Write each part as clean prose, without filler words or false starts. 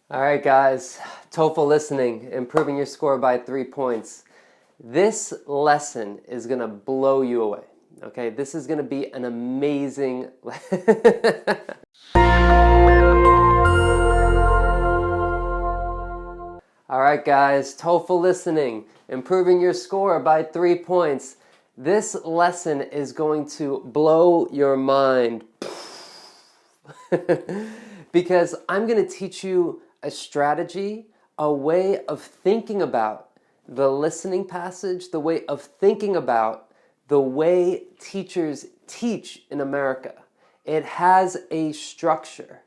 All right, guys, TOEFL Listening, improving your score by 3 points. This lesson is going to blow you away, okay? This is going to be an amazing... All right, guys, TOEFL Listening, improving your score by 3 points. This lesson is going to blow your mind because I'm going to teach you a strategy, a way of thinking about the listening passage, the way of thinking about the way teachers teach in America. It has a structure,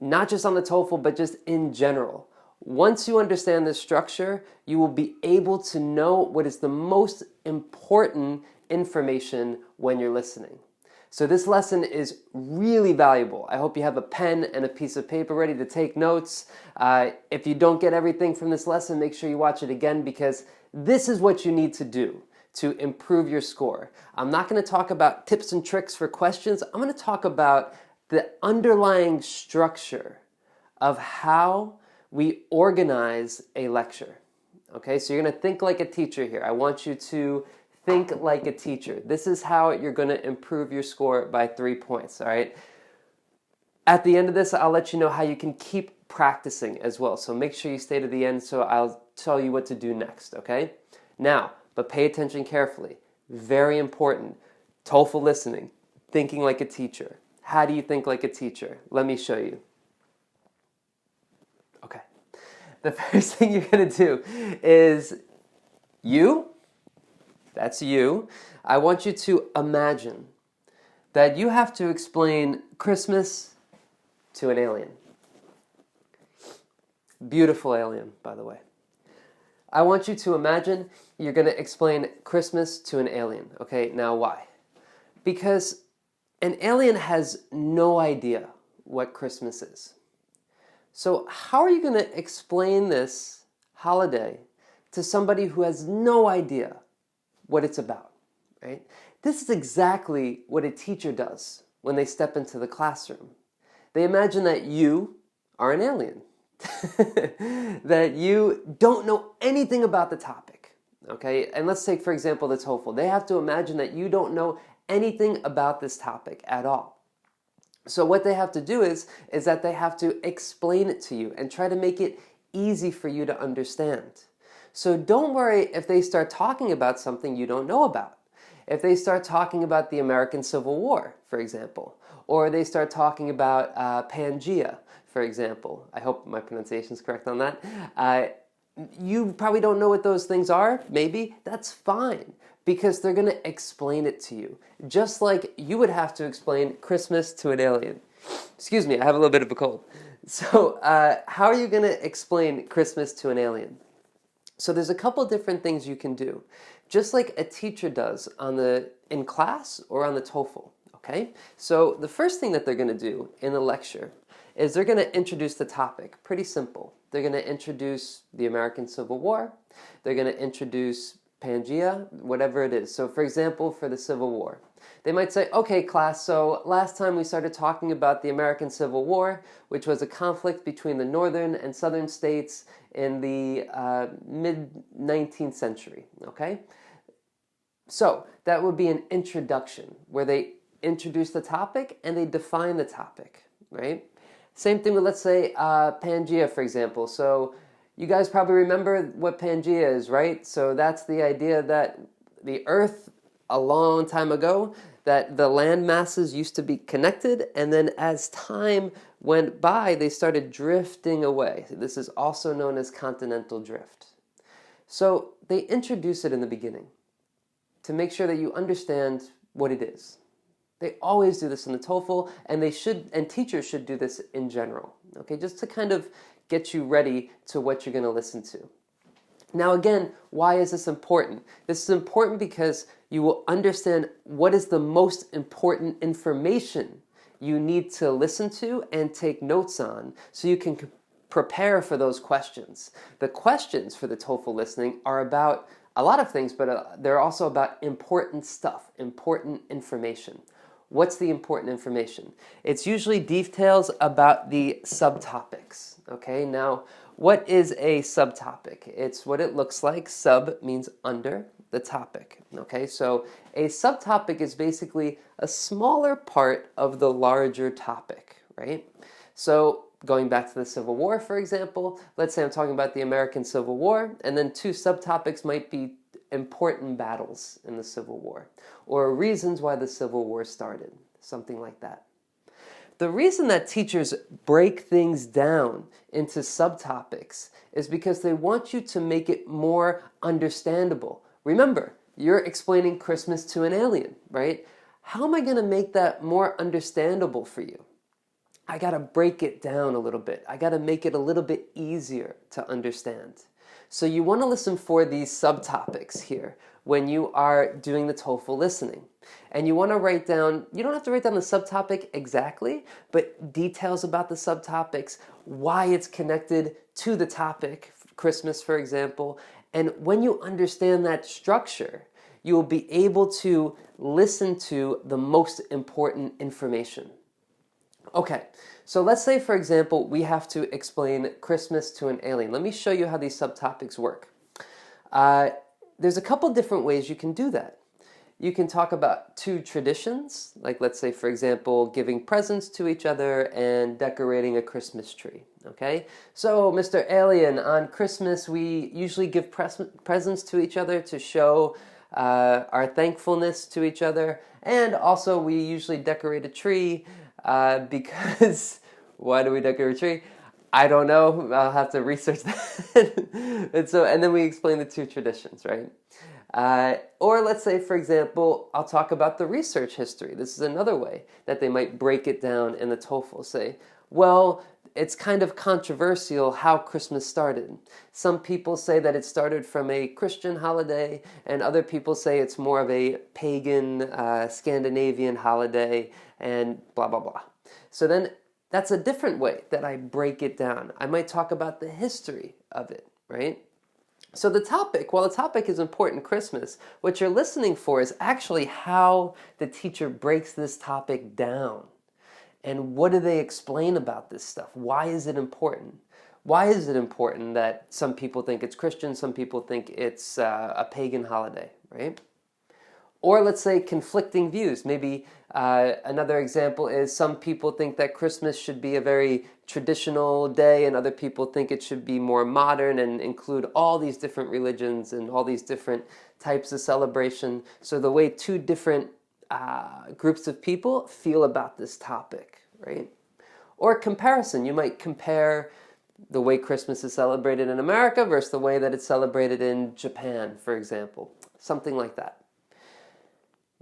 not just on the TOEFL, but just in general. Once you understand this structure, you will be able to know what is the most important information when you're listening. So this lesson is really valuable. I hope you have a pen and a piece of paper ready to take notes. If you don't get everything from this lesson, make sure you watch it again because this is what you need to do to improve your score. I'm not going to talk about tips and tricks for questions. I'm going to talk about the underlying structure of how we organize a lecture. Okay, so you're going to think like a teacher here. I want you to think like a teacher. This is how you're going to improve your score by 3 points, all right? At the end of this, I'll let you know how you can keep practicing as well. So make sure you stay to the end so I'll tell you what to do next, okay? Now, but pay attention carefully. Very important. TOEFL listening, thinking like a teacher. How do you think like a teacher? Let me show you. Okay. The first thing you're going to do is that's you. I want you to imagine that you have to explain Christmas to an alien. Beautiful alien, by the way. I want you to imagine you're going to explain Christmas to an alien. Okay, now why? Because an alien has no idea what Christmas is. So how are you going to explain this holiday to somebody who has no idea what it's about, right? This is exactly what a teacher does when they step into the classroom. They imagine that you are an alien, that you don't know anything about the topic, okay? And let's take, for example, the TOEFL. They have to imagine that you don't know anything about this topic at all. So what they have to do is that they have to explain it to you and try to make it easy for you to understand. So don't worry if they start talking about something you don't know about. If they start talking about the American Civil War, for example, or they start talking about Pangea, for example. I hope my pronunciation is correct on that. You probably don't know what those things are, maybe. That's fine, because they're going to explain it to you, just like you would have to explain Christmas to an alien. Excuse me, I have a little bit of a cold. So how are you going to explain Christmas to an alien? So there's a couple different things you can do, just like a teacher does in class or on the TOEFL, okay? So the first thing that they're going to do in the lecture is they're going to introduce the topic. Pretty simple. They're going to introduce the American Civil War. They're going to introduce Pangea, whatever it is. So for example, for the Civil War, they might say, okay, class, so last time we started talking about the American Civil War, which was a conflict between the northern and southern states in the mid-19th century, okay? So that would be an introduction where they introduce the topic and they define the topic, right? Same thing with, let's say, Pangea, for example. So you guys probably remember what Pangea is, right? So that's the idea that the Earth, a long time ago, that the land masses used to be connected, and then as time went by, they started drifting away. This is also known as Continental Drift. So they introduce it in the beginning to make sure that you understand what it is. They always do this in the TOEFL, and teachers should do this in general, okay, just to kind of get you ready to what you're going to listen to. Now again, why is this important? This is important because you will understand what is the most important information you need to listen to and take notes on so you can prepare for those questions. The questions for the TOEFL listening are about a lot of things, but they're also about important stuff, important information. What's the important information? It's usually details about the subtopics. Okay, now what is a subtopic? It's what it looks like. Sub means under, the topic. Okay, so a subtopic is basically a smaller part of the larger topic, right? So going back to the Civil War, for example, let's say I'm talking about the American Civil War, and then two subtopics might be important battles in the Civil War, or reasons why the Civil War started, something like that. The reason that teachers break things down into subtopics is because they want you to make it more understandable. Remember, you're explaining Christmas to an alien, right? How am I going to make that more understandable for you? I got to break it down a little bit. I got to make it a little bit easier to understand. So you want to listen for these subtopics here when you are doing the TOEFL listening. And you want to write down, you don't have to write down the subtopic exactly, but details about the subtopics, why it's connected to the topic, Christmas, for example. And when you understand that structure, you will be able to listen to the most important information. Okay, so let's say, for example, we have to explain Christmas to an alien. Let me show you how these subtopics work. There's a couple different ways you can do that. You can talk about two traditions, like let's say, for example, giving presents to each other and decorating a Christmas tree. Okay, so Mr. Alien, on Christmas we usually give presents to each other to show our thankfulness to each other, and also we usually decorate a tree because why do we decorate a tree? I don't know. I'll have to research that. and then we explain the two traditions, right? Or let's say, for example, I'll talk about the research history. This is another way that they might break it down in the TOEFL. Say, well, it's kind of controversial how Christmas started. Some people say that it started from a Christian holiday, and other people say it's more of a pagan Scandinavian holiday, and blah, blah, blah. So then that's a different way that I break it down. I might talk about the history of it, right? So the topic, while the topic is important, Christmas, what you're listening for is actually how the teacher breaks this topic down. And what do they explain about this stuff? Why is it important? Why is it important that some people think it's Christian, some people think it's a pagan holiday, right? Or let's say conflicting views. Maybe another example is some people think that Christmas should be a very traditional day, and other people think it should be more modern and include all these different religions and all these different types of celebration. So the way two different groups of people feel about this topic, right? Or comparison. You might compare the way Christmas is celebrated in America versus the way that it's celebrated in Japan, for example. Something like that.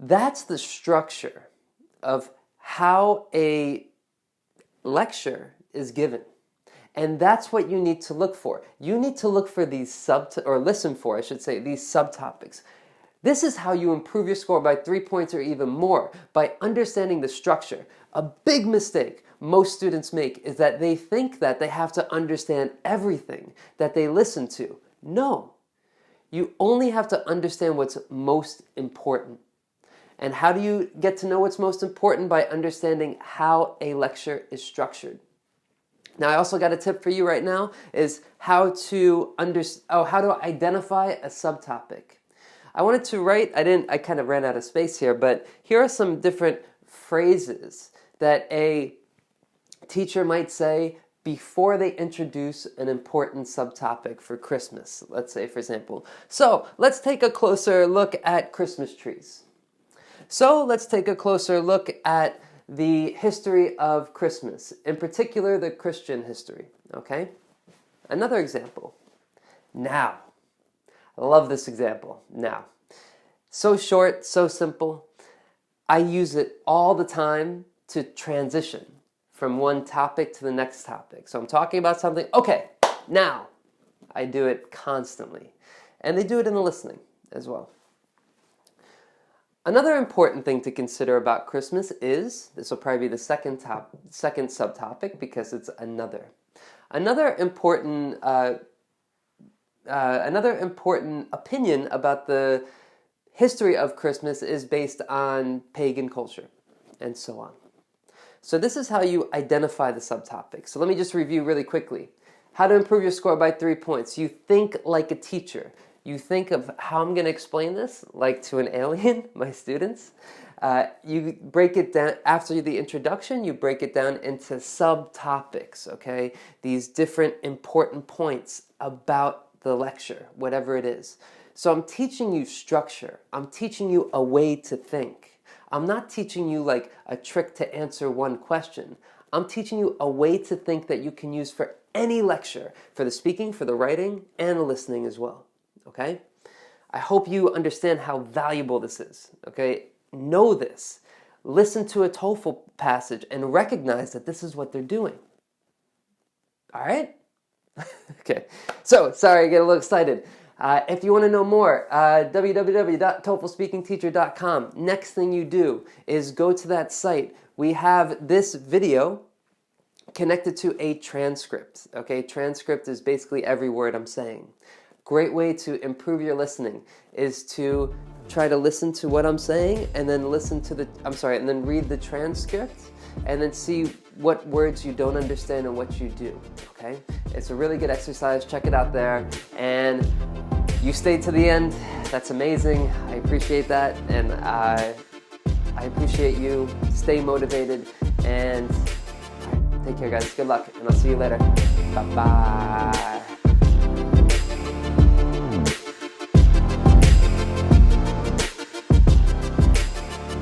That's the structure of how a lecture is given. And that's what you need to look for. You need to look for these listen for, I should say, these subtopics. This is how you improve your score by 3 points or even more, by understanding the structure. A big mistake most students make is that they think that they have to understand everything that they listen to. No. You only have to understand what's most important. And how do you get to know what's most important? By understanding how a lecture is structured. Now, I also got a tip for you right now, is how to identify a subtopic. I wanted to write, I kind of ran out of space here, but here are some different phrases that a teacher might say before they introduce an important subtopic for Christmas. Let's say, for example, so let's take a closer look at Christmas trees. So let's take a closer look at the history of Christmas, in particular the Christian history, okay? Another example, now. I love this example, now. So short, so simple. I use it all the time to transition from one topic to the next topic. So I'm talking about something, okay, now. I do it constantly. And they do it in the listening as well. Another important thing to consider about Christmas is, this will probably be the second subtopic because it's another. Another important opinion about the history of Christmas is based on pagan culture. and so on. So this is how you identify the subtopic. So let me just review really quickly. How to improve your score by 3 points. You think like a teacher. You think of how I'm going to explain this, like to an alien, my students. You break it down, after the introduction, you break it down into subtopics, okay? These different important points about the lecture, whatever it is. So I'm teaching you structure. I'm teaching you a way to think. I'm not teaching you like a trick to answer one question. I'm teaching you a way to think that you can use for any lecture, for the speaking, for the writing, and the listening as well, okay? I hope you understand how valuable this is, okay? Know this. Listen to a TOEFL passage and recognize that this is what they're doing. All right? Okay. So, sorry, I get a little excited. If you want to know more, www.TOEFLspeakingteacher.com. Next thing you do is go to that site. We have this video connected to a transcript. Okay, transcript is basically every word I'm saying. Great way to improve your listening is to try to listen to what I'm saying and then and then read the transcript and then see what words you don't understand and what you do. Okay, it's a really good exercise. Check it out there. And you stayed to the end. That's amazing. I appreciate that, and I appreciate you. Stay motivated and take care, guys. Good luck, and I'll see you later. Bye-bye.